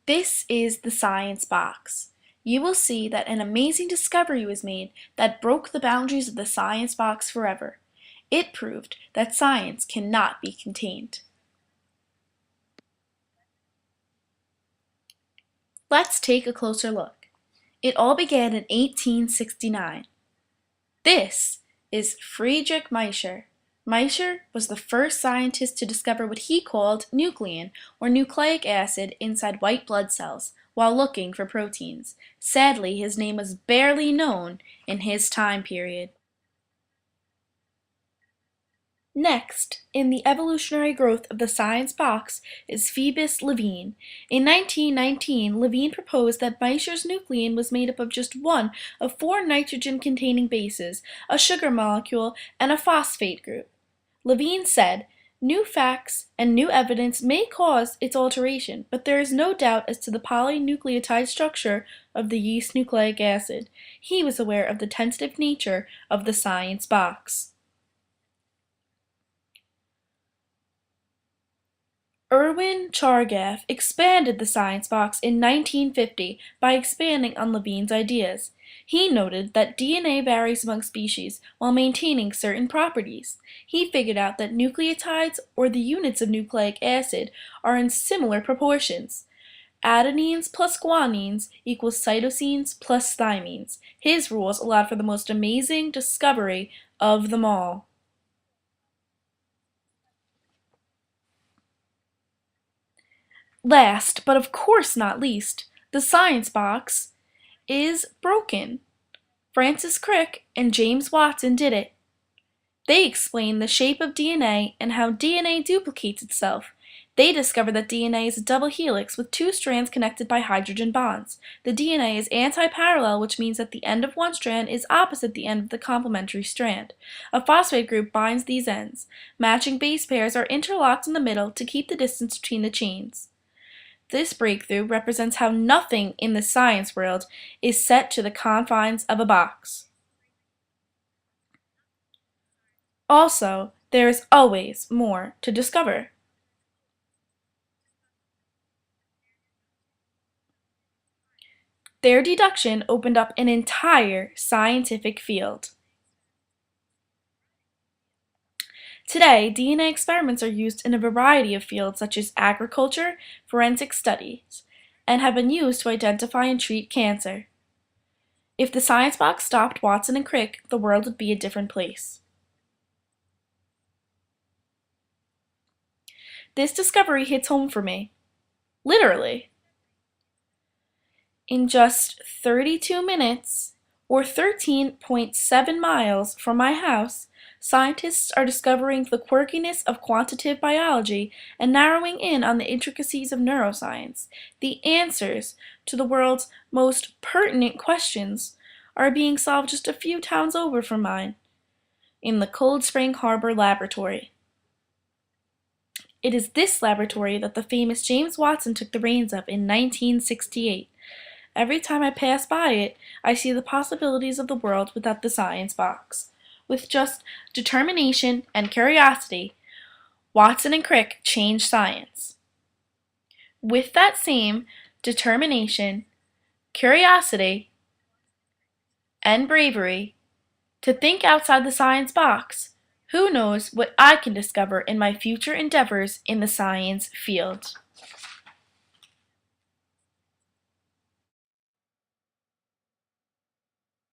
This is the science box. You will see that an amazing discovery was made that broke the boundaries of the science box forever. It proved that science cannot be contained. Let's take a closer look. It all began in 1869. This is Friedrich Miescher. Miescher was the first scientist to discover what he called nuclein, or nucleic acid, inside white blood cells while looking for proteins. Sadly, his name was barely known in his time period. Next, in the evolutionary growth of the science box, is Phoebus Levene. In 1919, Levene proposed that Miescher's nuclein was made up of just one of four nitrogen-containing bases, a sugar molecule, and a phosphate group. Levene said, "New facts and new evidence may cause its alteration, but there is no doubt as to the polynucleotide structure of the yeast nucleic acid." He was aware of the tentative nature of the science box. Erwin Chargaff expanded the science box in 1950 by expanding on Levene's ideas. He noted that DNA varies among species while maintaining certain properties. He figured out that nucleotides, or the units of nucleic acid, are in similar proportions. Adenines plus guanines equals cytosines plus thymines. His rules allowed for the most amazing discovery of them all. Last, but of course not least, the science box is broken. Francis Crick and James Watson did it. They explained the shape of DNA and how DNA duplicates itself. They discovered that DNA is a double helix with two strands connected by hydrogen bonds. The DNA is anti-parallel, which means that the end of one strand is opposite the end of the complementary strand. A phosphate group binds these ends. Matching base pairs are interlocked in the middle to keep the distance between the chains. This breakthrough represents how nothing in the science world is set to the confines of a box. Also, there is always more to discover. Their deduction opened up an entire scientific field. Today, DNA experiments are used in a variety of fields such as agriculture, forensic studies, and have been used to identify and treat cancer. If the science box stopped Watson and Crick, the world would be a different place. This discovery hits home for me. Literally. In just 32 minutes, or 13.7 miles from my house, scientists are discovering the quirkiness of quantitative biology and narrowing in on the intricacies of neuroscience. The answers to the world's most pertinent questions are being solved just a few towns over from mine, in the Cold Spring Harbor Laboratory. It is this laboratory that the famous James Watson took the reins of in 1968. Every time I pass by it, I see the possibilities of the world without the science box. With just determination and curiosity, Watson and Crick changed science. With that same determination, curiosity, and bravery to think outside the science box, who knows what I can discover in my future endeavors in the science field.